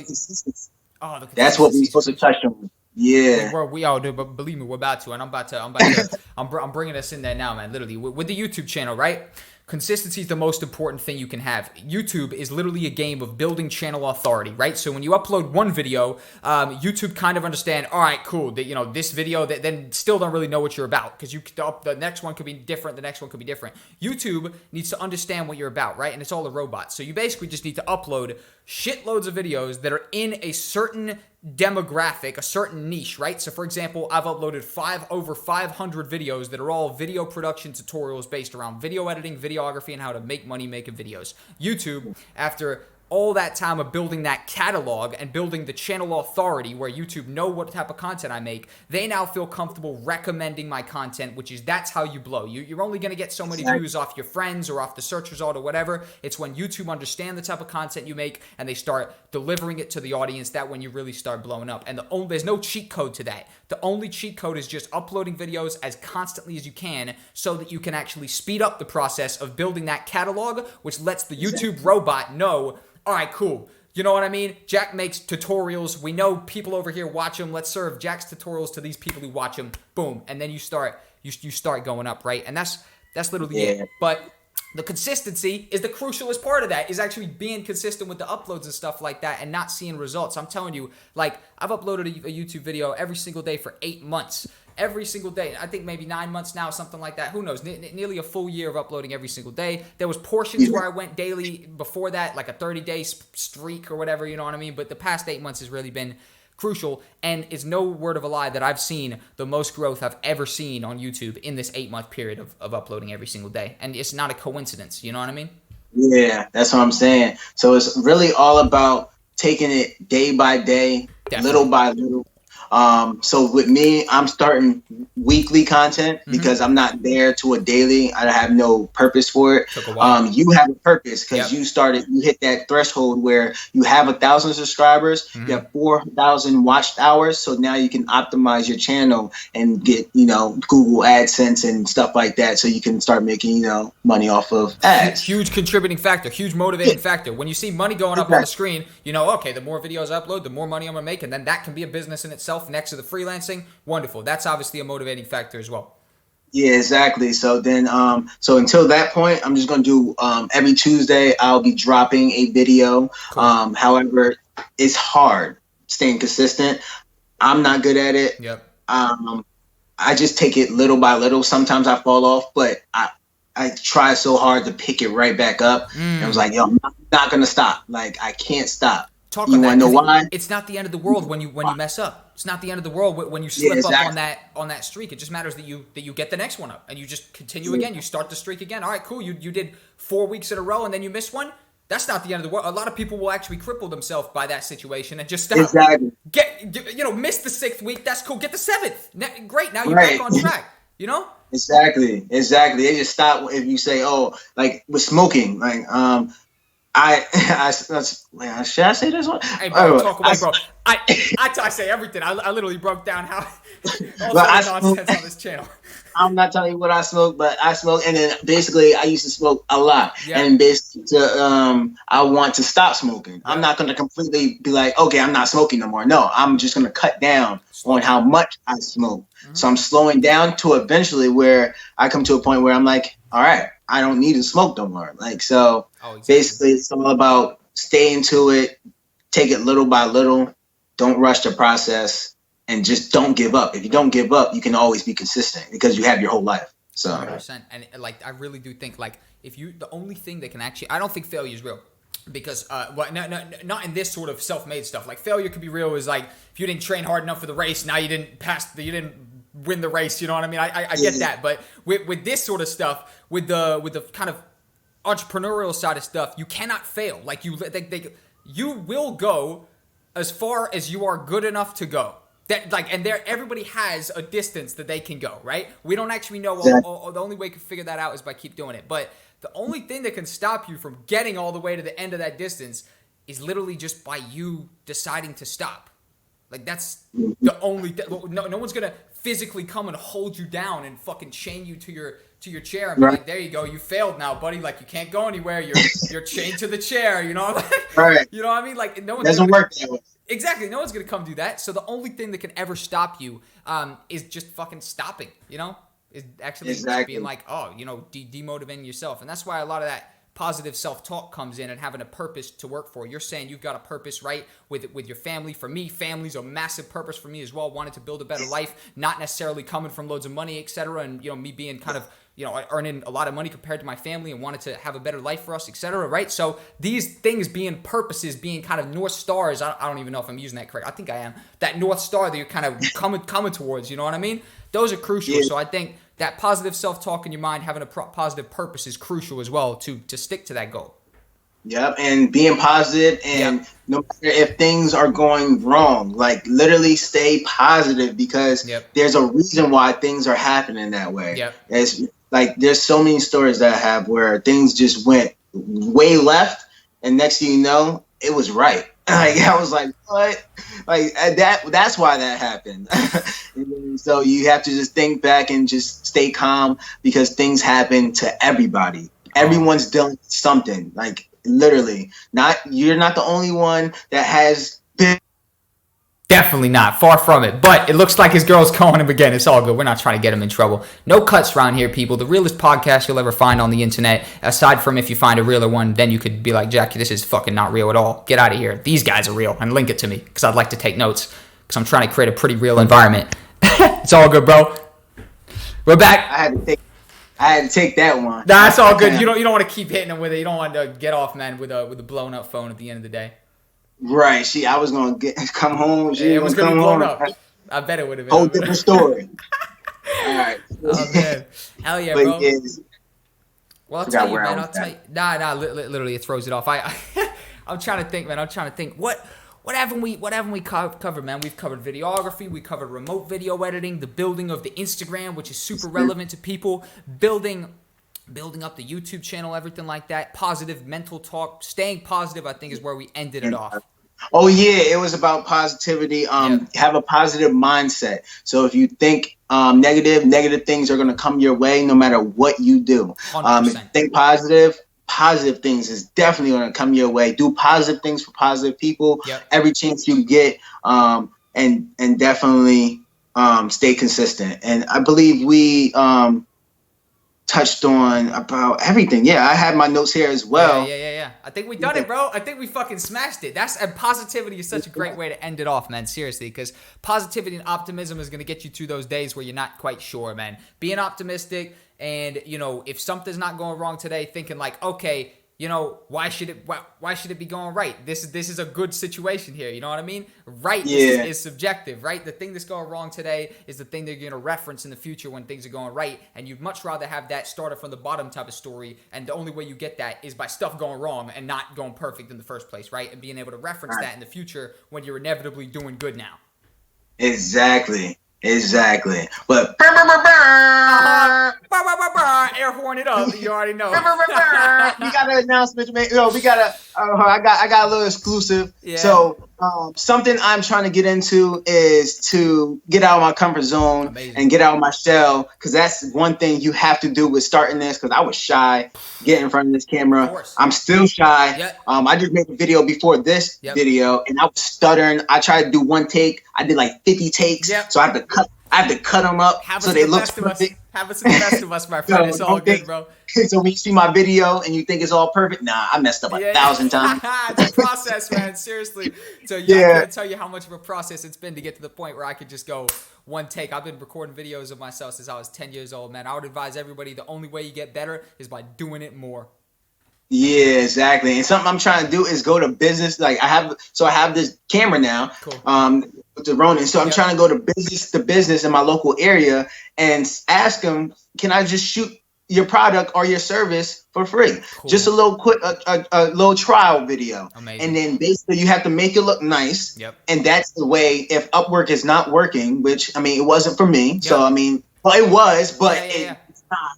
That's what we're supposed to touch on. Yeah, we all do, but believe me, we're about to, and I'm bringing us in there now, man. Literally, with the YouTube channel, right? Consistency is the most important thing you can have. YouTube is literally a game of building channel authority, right? So when you upload one video, YouTube kind of understand, all right, cool, that this video, that then still don't really know what you're about because the next one could be different, the next one could be different. YouTube needs to understand what you're about, right? And it's all a robot. So you basically just need to upload shitloads of videos that are in a certain demographic, a certain niche, right? So for example, I've uploaded over 500 videos that are all video production tutorials based around video editing, videography, and how to make money making videos. YouTube, after all that time of building that catalog and building the channel authority where YouTube know what type of content I make, they now feel comfortable recommending my content, that's how you blow. You're only going to get so many views off your friends or off the search result or whatever. It's when YouTube understand the type of content you make and they start delivering it to the audience, that when you really start blowing up. And there's no cheat code to that. The only cheat code is just uploading videos as constantly as you can so that you can actually speed up the process of building that catalog, which lets the YouTube robot know, all right, cool. You know what I mean? Jack makes tutorials. We know people over here watch him. Let's serve Jack's tutorials to these people who watch him. Boom. And then you start going up, right? And that's literally it. But the consistency is the crucialest part of that, is actually being consistent with the uploads and stuff like that and not seeing results. I'm telling you, like, I've uploaded a YouTube video every single day for 8 months. Every single day. I think maybe 9 months now, something like that. Who knows? Nearly a full year of uploading every single day. There was portions where I went daily before that, like a 30-day streak or whatever, you know what I mean? But the past 8 months has really been crucial, and it's no word of a lie that I've seen the most growth I've ever seen on YouTube in this 8-month period of uploading every single day. And it's not a coincidence, you know what I mean? Yeah, that's what I'm saying. So it's really all about taking it day by day, little by little. So with me, I'm starting weekly content because I'm not there to a daily. I have no purpose for it. You have a purpose because you hit that threshold where you have 1,000 subscribers, you have 4,000 watched hours. So now you can optimize your channel and get, Google AdSense and stuff like that. So you can start making, money off of ads. Huge contributing factor, huge motivating factor. When you see money going up on the screen, okay, the more videos I upload, the more money I'm going to make. And then that can be a business in itself. Next to the freelancing, wonderful. That's obviously a motivating factor as well. Yeah, exactly. So then, so until that point, I'm just going to do every Tuesday, I'll be dropping a video. Cool. However, it's hard staying consistent. I'm not good at it. Yep. I just take it little by little. Sometimes I fall off, but I try so hard to pick it right back up. And I was like, I'm not going to stop. Like, I can't stop. Talk about that. Know why? It's not the end of the world when you mess up. It's not the end of the world when you slip up on that streak. It just matters that you get the next one up and you just continue again. You start the streak again. All right, cool. You did 4 weeks in a row and then you missed one. That's not the end of the world. A lot of people will actually cripple themselves by that situation and just stop. Exactly. Miss the 6th week. That's cool. Get the 7th. Great. Now you're back on track. Exactly. They just stop if you say, like with smoking, like should I say this one? Hey, bro, talk away, bro. I say everything. I literally broke down how all the nonsense on this channel. I'm not telling you what I smoke, but I smoke, and then basically I used to smoke a lot, and basically I want to stop smoking. Yeah. I'm not going to completely be like, okay, I'm not smoking no more. No, I'm just going to cut down on how much I smoke. Mm-hmm. So I'm slowing down to eventually where I come to a point where I'm like, all right, I don't need to smoke no more. Like, so basically it's all about staying to it, take it little by little, don't rush the process, and just don't give up. If you don't give up, you can always be consistent because you have your whole life. So 100%. And like, I really do think like the only thing that can actually, I don't think failure is real. Because not in this sort of self-made stuff. Like failure could be real is like if you didn't train hard enough for the race, now you didn't win the race. You know what I mean? I get that, but with this sort of stuff, with the kind of entrepreneurial side of stuff, you cannot fail. Like you will go as far as you are good enough to go. That like, and there, everybody has a distance that they can go, right? We don't actually know. The only way we can figure that out is by keep doing it. But the only thing that can stop you from getting all the way to the end of that distance is literally just by you deciding to stop. Like that's the only no one's gonna physically come and hold you down and fucking chain you to your chair and be like, there you go, you failed now, buddy. Like you can't go anywhere. You're chained to the chair. You know, right? You know what I mean? Like no one doesn't work that way. Exactly. No one's gonna come do that. So the only thing that can ever stop you is just fucking stopping. You know, is actually being like, oh, you know, demotivating yourself, and that's why a lot of that positive self-talk comes in and having a purpose to work for. You're saying you've got a purpose, right, with your family. For me, family's a massive purpose for me as well. Wanted to build a better life, not necessarily coming from loads of money, etc. And you know, me being kind of, you know, earning a lot of money compared to my family and wanted to have a better life for us, etc. Right? So these things being purposes, being kind of North Stars. I don't even know if I'm using that correct. I think I am. That North Star that you're kind of coming towards. You know what I mean? Those are crucial. Yeah. So I think that positive self-talk in your mind, having a positive purpose is crucial as well to stick to that goal. Yep, and being positive, and no matter if things are going wrong, like literally stay positive, because there's a reason why things are happening that way. Yep. It's like there's so many stories that I have where things just went way left, and next thing you know, it was right. Like I was like, what? Like that's why that happened. So you have to just think back and just stay calm, because things happen to everybody. Everyone's dealing with something. Like literally, you're not the only one that has been. Definitely not. Far from it. But it looks like his girl's calling him again. It's all good. We're not trying to get him in trouble. No cuts around here, people. The realest podcast you'll ever find on the internet. Aside from if you find a realer one, then you could be like, Jackie, this is fucking not real at all. Get out of here. These guys are real. And link it to me, because I'd like to take notes, because I'm trying to create a pretty real environment. It's all good, bro. We're back. I had to take that one. Nah, it's all good. You don't want to keep hitting him with it. You don't want to get off, man, with a blown up phone at the end of the day. Right. I was gonna come home. It was gonna be blown up. I bet it would have been. Whole different story. All right. Oh man, hell yeah, bro. Well, I'll tell you, man. I'll tell you. Nah. Literally, it throws it off. I'm trying to think, man. I'm trying to think. What haven't we covered, man? We've covered videography. We covered remote video editing. The building of the Instagram, which is super relevant to people. Building up the YouTube channel, everything like that. Positive mental talk, staying positive, I think, is where we ended it off. Oh yeah, it was about positivity. Have a positive mindset. So if you think negative things are going to come your way no matter what you do. If you think positive things is definitely going to come your way. Do positive things for positive people every chance you get, and definitely stay consistent. And I believe we touched on about everything. Yeah, I had my notes here as well. Yeah. I think we done it, bro. I think we fucking smashed it. And positivity is such a great way to end it off, man. Seriously, because positivity and optimism is going to get you through those days where you're not quite sure, man. Being optimistic, and you know, if something's not going wrong today, thinking like, okay, you know, why should it be going right? This is a good situation here. You know what I mean? Right is subjective, right? The thing that's going wrong today is the thing that you're going to reference in the future when things are going right. And you'd much rather have that started from the bottom type of story. And the only way you get that is by stuff going wrong and not going perfect in the first place, right? And being able to reference that in the future when you're inevitably doing good now. Exactly. But air horn it up. You already know. We got an announcement to make. We got I got a little exclusive. Yeah. So something I'm trying to get into is to get out of my comfort zone and get out of my shell, because that's one thing you have to do with starting this. Because I was shy getting in front of this camera. I'm still shy. Yep. I just made a video before this video, and I was stuttering. I tried to do one take. I did like 50 takes. Yep. So I had to cut them up so they look perfect. Have us in the best of us, my friend. It's all good, bro. So when you see my video and you think it's all perfect, nah, I messed up 1,000 times. It's a process, man. Seriously. So I can't tell you how much of a process it's been to get to the point where I could just go one take. I've been recording videos of myself since I was 10 years old, man. I would advise everybody the only way you get better is by doing it more. Yeah, exactly. And something I'm trying to do is go to business. Like I have this camera now. Cool. With the Ronin. So I'm trying to go to business in my local area and ask them, can I just shoot your product or your service for free. Cool. Just a little quick, a little trial video. Amazing. And then basically you have to make it look nice. Yep. And that's the way, if Upwork is not working, which, I mean, it wasn't for me. Yep. So, I mean, well, it was, but it's not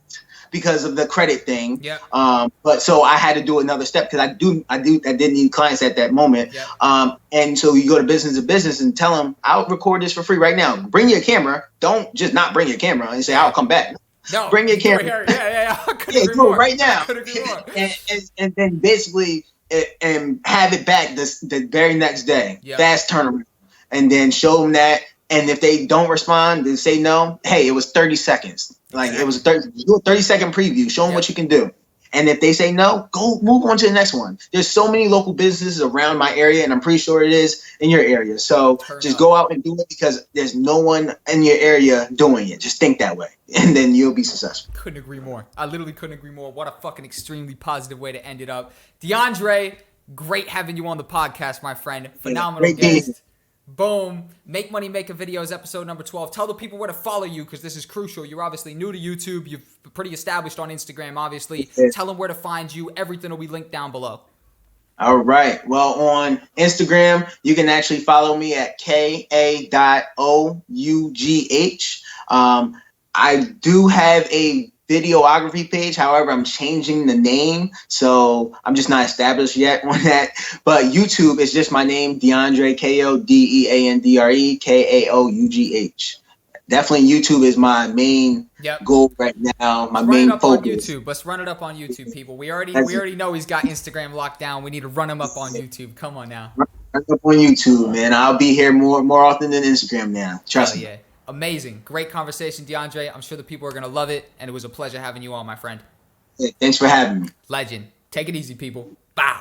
because of the credit thing. Yep. But so I had to do another step because I didn't need clients at that moment. Yep. And so you go to business and tell them, I'll record this for free right now. Bring your camera. Don't just not bring your camera and say, I'll come back. No, bring your camera. Yeah. Do it right now. And then basically and have it back the very next day. Yep. Fast turnaround. And then show them that. And if they don't respond, then say no. Hey, it was 30 seconds. Like it was a 30-second preview. Show them what you can do. And if they say no, go move on to the next one. There's so many local businesses around my area, and I'm pretty sure it is in your area. So just go out and do it because there's no one in your area doing it. Just think that way, and then you'll be successful. Couldn't agree more. I literally couldn't agree more. What a fucking extremely positive way to end it up. DeAndre, great having you on the podcast, my friend. Phenomenal guest. Boom. Make Money Making Videos, episode number 12. Tell the people where to follow you because this is crucial. You're obviously new to YouTube. You're pretty established on Instagram, obviously. Yeah. Tell them where to find you. Everything will be linked down below. All right. Well, on Instagram, you can actually follow me at ka.ough. I do have a videography page. However, I'm changing the name, so I'm just not established yet on that. But YouTube is just my name, DeAndre, Kodeandre, Kaough. Definitely YouTube is my main goal right now. My main focus. Let's run it up on YouTube, people. We already know he's got Instagram locked down. We need to run him up on YouTube. Come on now. Run up on YouTube, man. I'll be here more often than Instagram now. Trust me. Yeah. Amazing. Great conversation, DeAndre. I'm sure the people are going to love it, and it was a pleasure having you on, my friend. Yeah, thanks for having me. Legend. Take it easy, people. Bye.